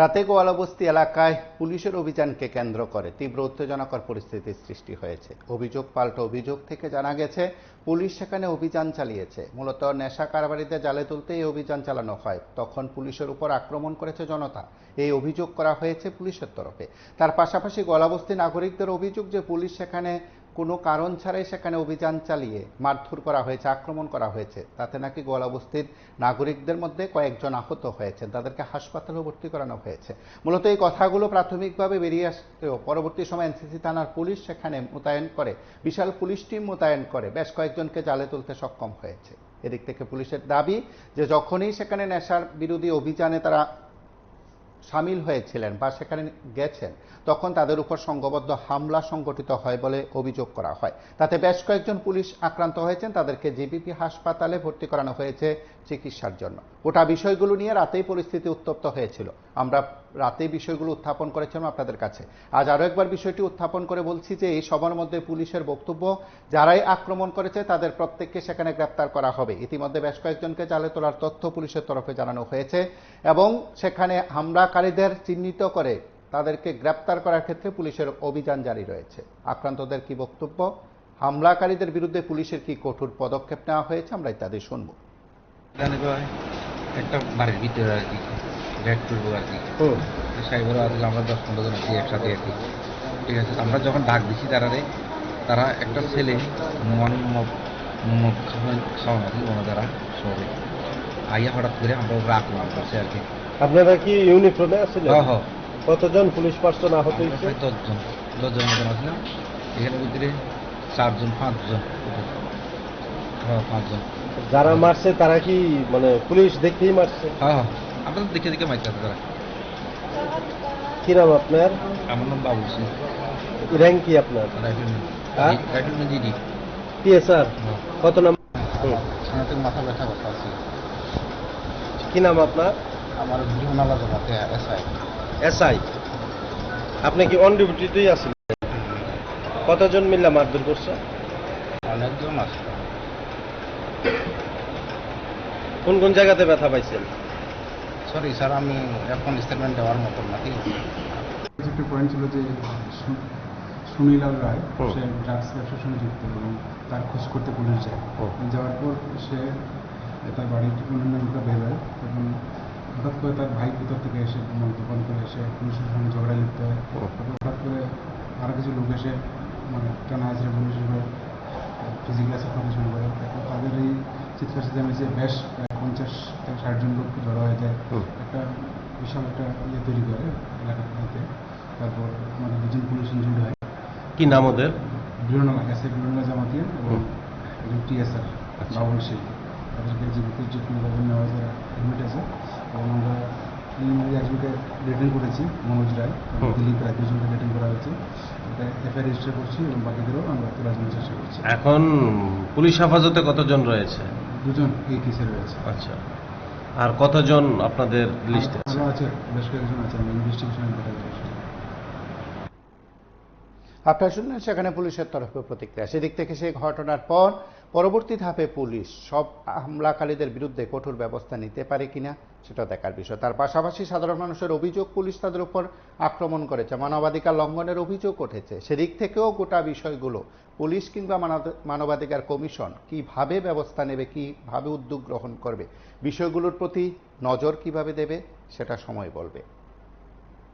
রাতে গোয়ালাবস্তি এলাকায় পুলিশের অভিযানকে কেন্দ্র করে তীব্র উত্তেজনাকর পরিস্থিতির সৃষ্টি হয়েছে। অভিযোগ পাল্টা অভিযোগ থেকে জানা গেছে পুলিশ সেখানে অভিযান চালিয়েছে। মূলত নেশা কারবারিদের জালে তুলতে এই অভিযান চালানো হয়, তখন পুলিশের উপর আক্রমণ করেছে জনতা। এই অভিযোগ করা হয়েছে পুলিশের তরফে। তার পাশাপাশি গোয়ালাবস্তি নাগরিকদের অভিযোগ যে পুলিশ সেখানে কোনো কারণ ছাড়াই সেখানে অভিযান চালিয়ে মারধর করা হয়েছে, আক্রমণ করা হয়েছে। তাতে নাকি গোয়ালাবস্তির নাগরিকদের মধ্যে কয়েকজন আহত হয়েছেন, তাদেরকে হাসপাতালে ভর্তি করানো হয়েছে। মূলত এই কথাগুলো প্রাথমিকভাবে বেরিয়ে আসতেও পরবর্তী সময় এনসিসি থানার পুলিশ সেখানে মোতায়েন করে, বিশাল পুলিশ টিম মোতায়েন করে বেশ কয়েকজনকে জালে তুলতে সক্ষম হয়েছে। এদিক থেকে পুলিশের দাবি যে যখনই সেখানে নেশার বিরোধী অভিযানে তারা সামিল হয়েছিলেন বা সেখানে গেছেন, তখন তাদের উপর সংঘবদ্ধ হামলা সংঘটিত হয় বলে অভিযোগ করা হয়। তাতে বেশ কয়েকজন পুলিশ আক্রান্ত হয়েছেন, তাদেরকে জিবিপি হাসপাতালে ভর্তি করানো হয়েছে চিকিৎসার জন্য। গোটা বিষয়গুলো নিয়ে রাতেই পরিস্থিতি উত্তপ্ত হয়েছিল। আমরা রাতেই বিষয়গুলো উত্থাপন করেছিলাম আপনাদের কাছে। আজ আরও একবার বিষয়টি উত্থাপন করে বলছি যে এই সবার মধ্যে পুলিশের বক্তব্য, যারাই আক্রমণ করেছে তাদের প্রত্যেককে সেখানে গ্রেপ্তার করা হবে। ইতিমধ্যে বেশ কয়েকজনকে জালে তোলার তথ্য পুলিশের তরফে জানানো হয়েছে এবং সেখানে হামলাকারীদের চিহ্নিত করে তাদেরকে গ্রেপ্তার করার ক্ষেত্রে পুলিশের অভিযান জারি রয়েছে। আক্রান্তদের কি বক্তব্য, হামলাকারীদের বিরুদ্ধে পুলিশের কি কঠোর পদক্ষেপ নেওয়া হয়েছে, আমরা ইত্যাদি শুনব। একটা বাড়ির ভিতরে আর কি ব্যাগ করবো আর কি সাইবার আসলে আমরা 10-15 জন আছি একসাথে আর কি। ঠিক আছে, আমরা যখন ডাক দিছি তারা একটা ছেলে খাওয়ান আর কি ওনারা সবাই আইয়া হঠাৎ করে আমরা ওরা আক্রমণ করছে আর কি। আপনারা কি ইউনিফর্মে আছিলেন? হ্যাঁ। কতজন পুলিশ পার্সন আহত হয়েছে? 10 জন মতন আসলাম। এখানে ভিতরে 4-5 জন। হ্যাঁ, 5 জন। যারা মারছে তারা কি মানে পুলিশ দেখতেই মারছে? হ্যাঁ, আমরা তো দেখে মারতে তারা। কি নাম আপনার? আমার নাম বাবুল সিং। র্যাঙ্ক কি আপনার? Rifleman GD. টিএসআর কত নাম? সানাতে মাথা ব্যথা কথা আছে। কি নাম আপনার? আমার বিমানালা জমাতে এসআই। এসআই, আপনি কি অন ডিউটিতেই আছেন? কতজন মিলে মারধর করছে? অনেকজন আছে। কোন কোন জায়গাতে ব্যথা পাইছেন? সরি স্যার, আমি এখন স্টেটমেন্ট দেওয়ার মতো নাকি। একটা পয়েন্ট ছিল যে সুনীলাল রায় সে ড্রাগস ব্যবসার সঙ্গে যুক্ত এবং তার খোঁজ করতে পুলিশ যায়। যাওয়ার পর সে তার বাড়ির অন্যান্য বের হয়, তখন হঠাৎ করে তার ভাই ভিতর থেকে এসে মদ্যপান করে এসে পুলিশের সঙ্গে ঝগড়া লিপ্ত হয়। তারপর হঠাৎ করে আরও কিছু লোক এসে মানে টানা হাজরা পুলিশের ফিজিক্যাল অ্যাসেট করতে শুরু করে। তারপর তাদের এই চিৎকার চেঁচামেচি বেশ 50 থেকে 60 জন লোক জড়ো হয়ে যায়, একটা বিশাল একটা তৈরি করে এলাকাতে। তারপর আমাদের 2 জন পুলিশ ইনজুর্ড হয়। কি নাম ওদের? বিরোনালা এসে বিরোনালা জামাতিয়া এবং একজন টিএসআর বাবুল সিং, তাদেরকে জীবিত ট্রিটমেন্ট নেওয়া যায়, অ্যাডমিট আছে। এবং আমরা একজনকে রিটার্ন করেছি, মনোজ রায়, দিলীপ রায়, 2 জনকে রিটার্ন করা হয়েছে। এটা এফআইআর রেজিস্টার করছি এবং বাকিদেরও আমরা তোলার জন্য চেষ্টা করছি। এখন পুলিশ হেফাজতে কতজন রয়েছে? 2 জন এই কেসে রয়েছে। আচ্ছা, আর কতজন আপনাদের লিস্টে আছে? আছে, বেশ কয়েকজন আছে, আমরা ইনভেস্টিগেশন করা যাচ্ছে। আপনারা শুনলেন সেখানে পুলিশের তরফে প্রতিক্রিয়া। সেদিক থেকে সেই ঘটনার পর পরবর্তী ধাপে পুলিশ সব হামলাকারীদের বিরুদ্ধে কঠোর ব্যবস্থা নিতে পারে কিনা সেটা দেখার বিষয়। তার পাশাপাশি সাধারণ মানুষের অভিযোগ, পুলিশ তাদের উপর আক্রমণ করেছে, মানবাধিকার লঙ্ঘনের অভিযোগ উঠেছে। সেদিক থেকেও গোটা বিষয়গুলো পুলিশ কিংবা মানবাধিকার কমিশন কিভাবে ব্যবস্থা নেবে, কিভাবে উদ্যোগ গ্রহণ করবে, বিষয়গুলোর প্রতি নজর কিভাবে দেবে সেটা সময় বলবে।